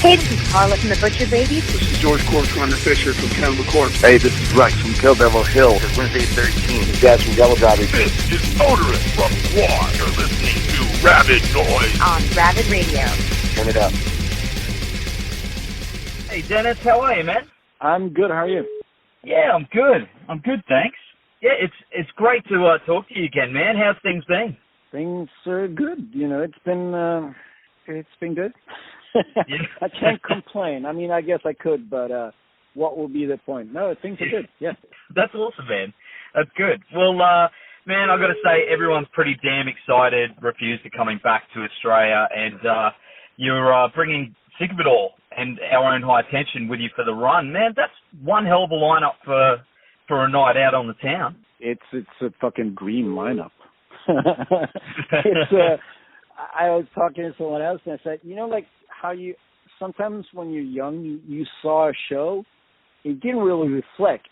Hey, this is Carla from the Butcher Babies. This is George Corner Fisher from Cannibal Corpse. Hey, this is Rex from Kill Devil Hill. It's Wednesday 13. This is Daz from Devil Driving. This is Odorous from War. You're listening to Rabid Noise on Rabid Radio. Turn it up. Hey, Dennis, how are you, man? I'm good. How are you? Yeah, I'm good. I'm good, thanks. Yeah, it's great to talk to you again, man. How's things been? Things are good. You know, it's been good. I can't complain. I mean, I guess I could, but what will be the point? No, things are good. Yeah. That's awesome, man. That's good. Well, man, I've got to say, everyone's pretty damn excited. Refuse are coming back to Australia, and you're bringing Sick of It All and Our Own High Tension with you for the run. Man, that's one hell of a lineup for a night out on the town. It's a fucking dream lineup. I was talking to someone else, and I said, you know, like how you sometimes when you're young, you saw a show, it didn't really reflect,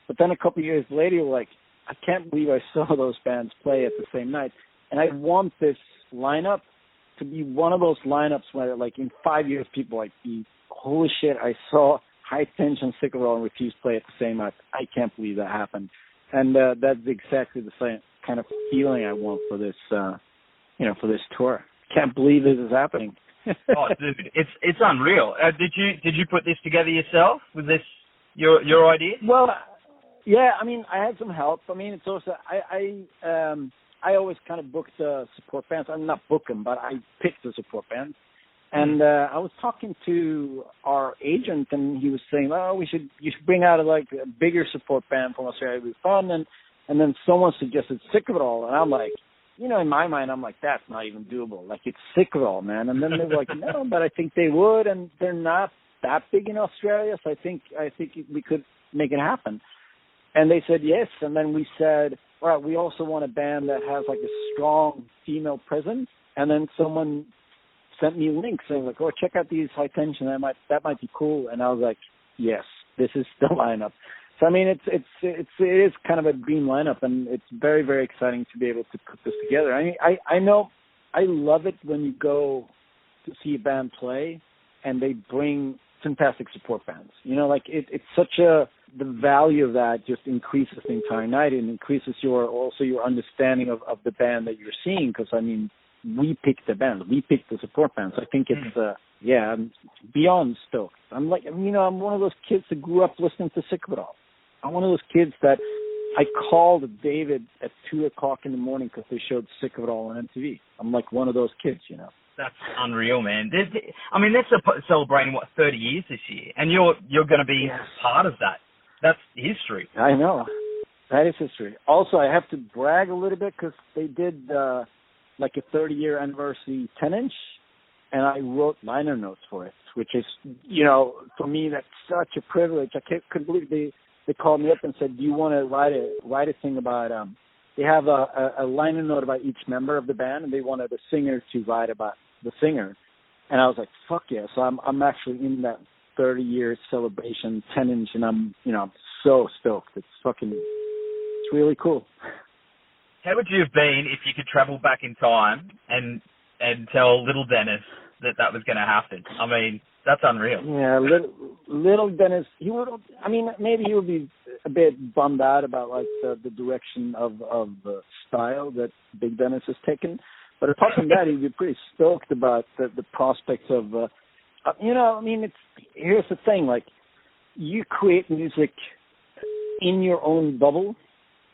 but then a couple of years later, you're like, I can't believe I saw those bands play at the same night, and I want this lineup to be one of those lineups where, like, in 5 years, people like, holy shit, I saw High Tension, Sick of It All, and Refuse play at the same night. I can't believe that happened, and that's exactly the same kind of feeling I want for this. For this tour. Can't believe this is happening. Oh, dude, it's unreal. Did you put this together yourself? Was this your idea? Well, yeah. I mean, I had some help. I mean, it's also I always kind of book the support bands. I'm not book them, but I pick the support bands. And I was talking to our agent, and he was saying, "Oh, you should bring out a bigger support band from Australia. It'd be fun." And then someone suggested Sick of It All, and I'm like, you know, in my mind, I'm like, that's not even doable. Like, it's Sick of It All, man. And then they were like, no, but I think they would, and they're not that big in Australia, so I think we could make it happen. And they said yes, and then we said, all right, we also want a band that has, like, a strong female presence. And then someone sent me links saying, like, oh, check out these High Tension, that might be cool. And I was like, yes, this is the lineup. So I mean, it is kind of a dream lineup, and it's very, very exciting to be able to put this together. I mean, I know I love it when you go to see a band play, and they bring fantastic support bands. You know, like it's such the value of that just increases the entire night, and increases your understanding of the band that you're seeing. Because I mean, we picked the band, we picked the support bands. I think it's I'm beyond stoked. I'm one of those kids that grew up listening to Sick of It All. I'm one of those kids that I called David at 2:00 in the morning because they showed Sick of It All on MTV. I'm like one of those kids, you know. That's unreal, man. That's celebrating 30 years this year, and you're going to be part of that. That's history. I know, that is history. Also, I have to brag a little bit because they did a 30-year anniversary 10-inch, and I wrote liner notes for it, which is, you know, for me that's such a privilege. I couldn't believe they called me up and said, do you want to write a thing about, they have a liner note about each member of the band, and they wanted the singer to write about the singer. And I was like, fuck yeah. So I'm actually in that 30-year celebration 10-inch, and I'm so stoked. It's really cool. How would you have been if you could travel back in time and tell little Dennis that was going to happen? I mean, that's unreal. Yeah, little Dennis, maybe he would be a bit bummed out about like the direction of the style that Big Dennis has taken. But apart from that, he'd be pretty stoked about the prospects of, here's the thing, like, you create music in your own bubble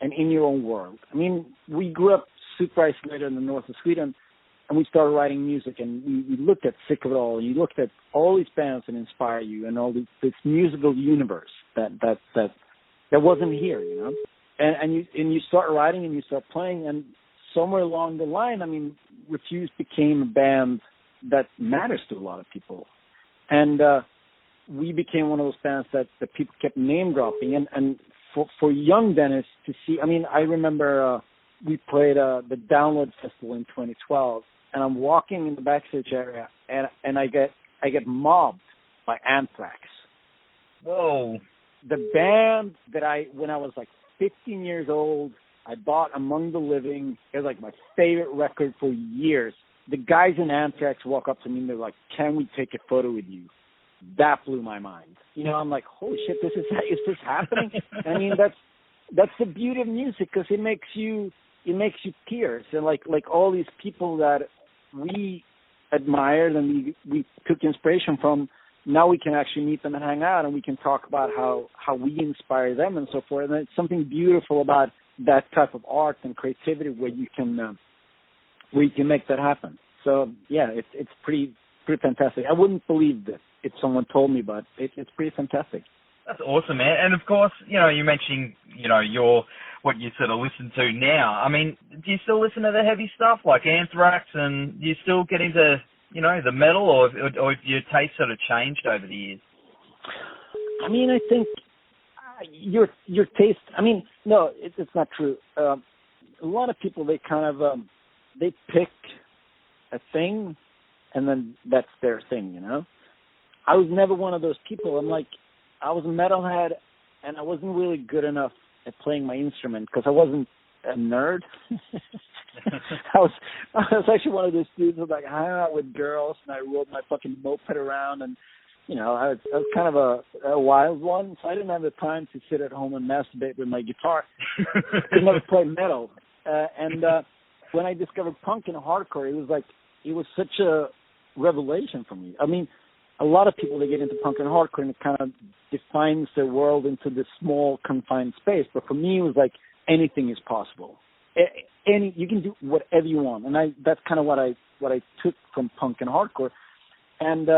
and in your own world. I mean, we grew up super isolated in the north of Sweden, and we started writing music, and we looked at Sick of It All, and you looked at all these bands that inspire you, and all this musical universe that wasn't here, you know. And you start writing and you start playing, and somewhere along the line, I mean, Refuse became a band that matters to a lot of people, and we became one of those bands that people kept name dropping, and for young Dennis to see, I mean, I remember we played the Download Festival in 2012. And I'm walking in the backstage area, and I get mobbed by Anthrax. Whoa! The band that when I was like 15 years old, I bought Among the Living. It was like my favorite record for years. The guys in Anthrax walk up to me and they're like, "Can we take a photo with you?" that blew my mind. I'm like, holy shit, is this happening? I mean, that's the beauty of music, because it makes you peers, and like all these people that we admired and we took inspiration from. Now we can actually meet them and hang out, and we can talk about how we inspire them and so forth. And it's something beautiful about that type of art and creativity where you can make that happen. So yeah, it's pretty fantastic. I wouldn't believe this if someone told me, but it's pretty fantastic. That's awesome, man. And of course, you mentioned, what you sort of listen to now. I mean, do you still listen to the heavy stuff like Anthrax, and do you still get into, the metal, or have your taste sort of changed over the years? I mean, I think your taste, no, it's not true. A lot of people, they kind of, they pick a thing, and then that's their thing, I was never one of those people. I was a metalhead, and I wasn't really good enough at playing my instrument because I wasn't a nerd. I was actually one of those dudes who hung out with girls, and I rode my fucking moped around, and I was kind of a wild one, so I didn't have the time to sit at home and masturbate with my guitar. I never played metal, and when I discovered punk and hardcore, it was such a revelation for me. I mean, a lot of people, they get into punk and hardcore, and it kind of defines their world into this small, confined space. But for me, it was like anything is possible. You can do whatever you want, and that's kind of what I took from punk and hardcore. And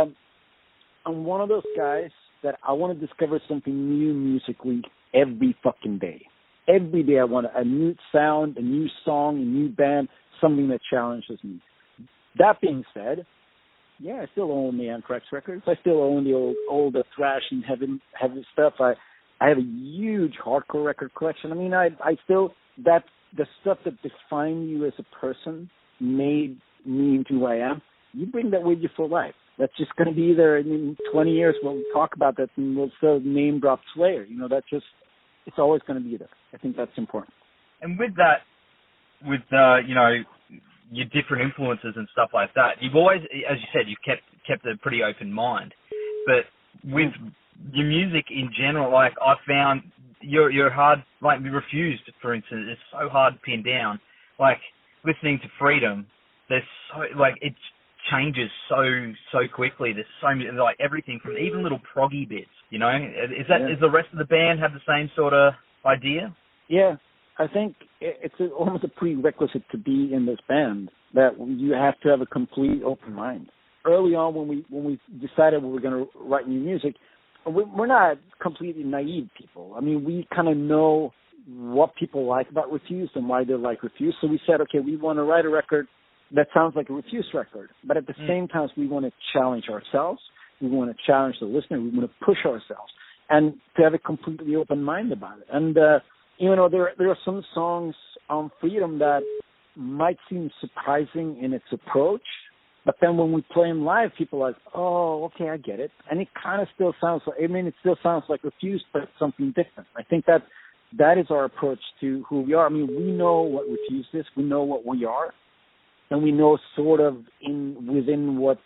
I'm one of those guys that I want to discover something new musically every fucking day. Every day I want a new sound, a new song, a new band, something that challenges me. That being said, yeah, I still own the Anthrax records. I still own the old thrash and heavy stuff. I have a huge hardcore record collection. I mean, I still, that the stuff that defined you as a person, made me into who I am. You bring that with you for life. That's just going to be there in 20 years. We'll talk about that, and we'll still name drop Slayer. It's always going to be there. I think that's important. And with that, your different influences and stuff like that, you've always, as you said, you've kept a pretty open mind. But with your music in general, I found you're hard, Refused, for instance, it's so hard to pin down. Listening to Freedom, there's so, it changes so quickly. There's so many, everything from even little proggy bits, Is the rest of the band have the same sort of idea? Yeah. I think it's almost a prerequisite to be in this band, that you have to have a complete open mind. Early on, when we decided we were going to write new music, we're not completely naive people. I mean, we kind of know what people like about Refused and why they like Refused. So we said, okay, we want to write a record that sounds like a Refused record, but at the same time, we want to challenge ourselves. We want to challenge the listener. We want to push ourselves, and to have a completely open mind about it. And there are some songs on Freedom that might seem surprising in its approach, but then when we play them live, people are like, oh, okay, I get it. And it kind of still sounds it still sounds like Refused, but it's something different. I think that is our approach to who we are. I mean, we know what Refused is, we know what we are, and we know sort of within what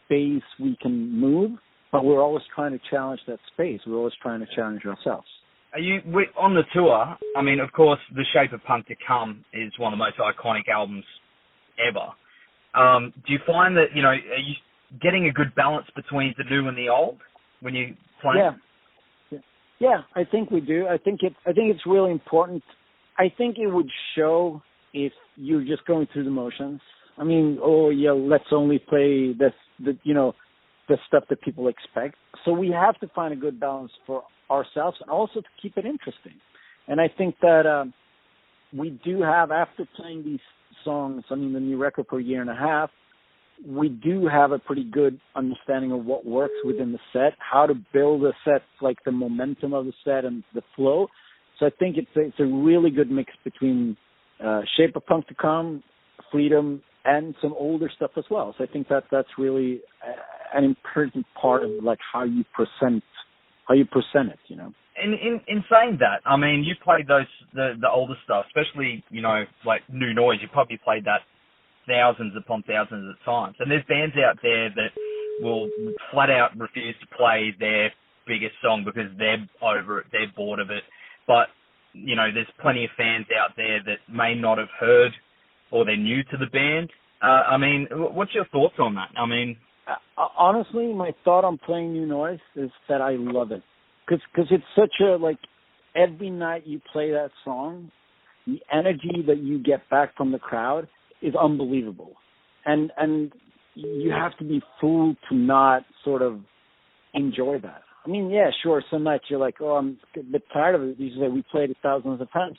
space we can move, but we're always trying to challenge that space. We're always trying to challenge ourselves. Are you on the tour? I mean, of course, The Shape of Punk to Come is one of the most iconic albums ever. Do you find that are you getting a good balance between the new and the old when you play? Yeah, I think we do. I think it's really important. I think it would show if you're just going through the motions. I mean, let's only play the stuff that people expect. So we have to find a good balance for ourselves, and also to keep it interesting. And I think that we do have, after playing these songs, the new record for a year and a half, we do have a pretty good understanding of what works within the set, how to build a set, the momentum of the set and the flow. So I think it's a really good mix between Shape of Punk to Come, Freedom, and some older stuff as well. So I think that's really an important part of how you present it, In saying that, I mean, you played the older stuff, especially, New Noise. You probably played that thousands upon thousands of times. And there's bands out there that will flat out refuse to play their biggest song because they're over it, they're bored of it. But, you know, there's plenty of fans out there that may not have heard or they're new to the band. I mean, what's your thoughts on that? I mean... honestly, my thought on playing New Noise is that I love it. Because it's such a, like, every night you play that song, the energy that you get back from the crowd is unbelievable. And you have to be fooled to not sort of enjoy that. I mean, yeah, sure, some nights you're like, oh, I'm a bit tired of it. Usually we played it thousands of times.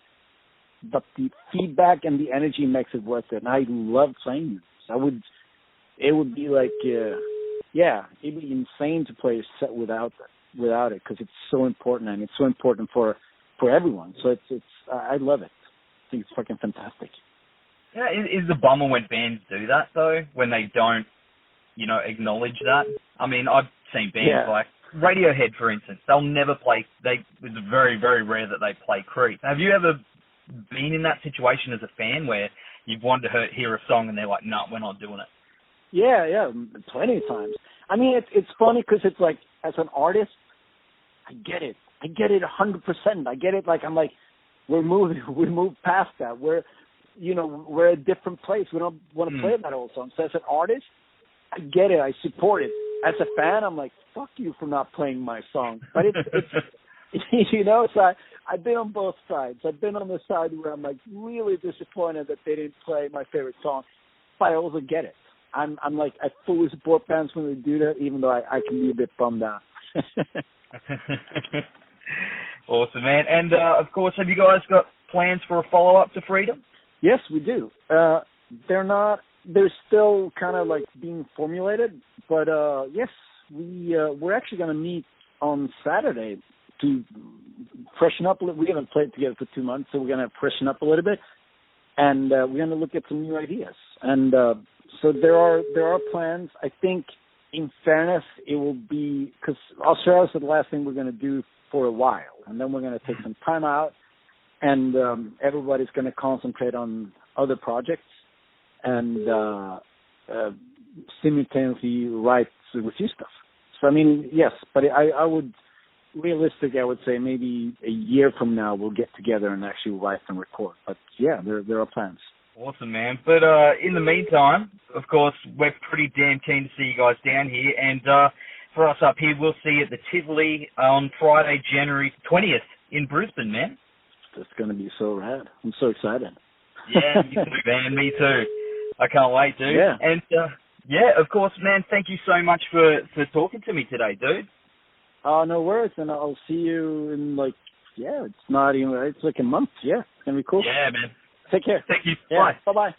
But the feedback and the energy makes it worth it. And I love playing this. It would be like, it'd be insane to play a set without it because it's so important, and it's so important for everyone. So I love it. I think it's fucking fantastic. Yeah, is the bummer when bands do that though? When they don't, you know, acknowledge that? I mean, I've seen bands like Radiohead, for instance. They'll never play. It's very, very rare that they play Creep. Have you ever been in that situation as a fan where you've wanted to hear a song and they're like, no, we're not doing it? Yeah, plenty of times. I mean, it's funny because it's like, as an artist, I get it 100%. I get it. Like, I'm like, we moved past that. We're a different place. We don't want to play that old song. So as an artist, I get it. I support it. As a fan, I'm like, fuck you for not playing my song. But it's you know, so I've been on both sides. I've been on the side where I'm like really disappointed that they didn't play my favorite song, but I also get it. I'm like, I fully support bands when they do that, even though I can be a bit bummed out. Awesome, man. And of course, have you guys got plans for a follow-up to Freedom? Yes, we do. They're still kind of like being formulated, but yes, we're actually going to meet on Saturday to freshen up a little. We haven't played together for 2 months, so we're going to freshen up a little bit, and we're going to look at some new ideas. And so there are plans. I think, in fairness, it will be, because Australia is the last thing we're going to do for a while, and then we're going to take some time out, and everybody's going to concentrate on other projects and simultaneously write review stuff. So, I mean, yes, but I would, realistically, I would say maybe a year from now we'll get together and actually write and record. But, yeah, there are plans. Awesome, man. But in the meantime, of course, we're pretty damn keen to see you guys down here. And for us up here, we'll see you at the Tivoli on Friday, January 20th in Brisbane, man. It's going to be so rad. I'm so excited. Yeah, me too, man. Me too. I can't wait, dude. Yeah. And, of course, man, thank you so much for talking to me today, dude. No worries. And I'll see you in, it's like a month. Yeah, it's going to be cool. Yeah, man. Take care. Thank you. Yeah. Bye. Bye-bye.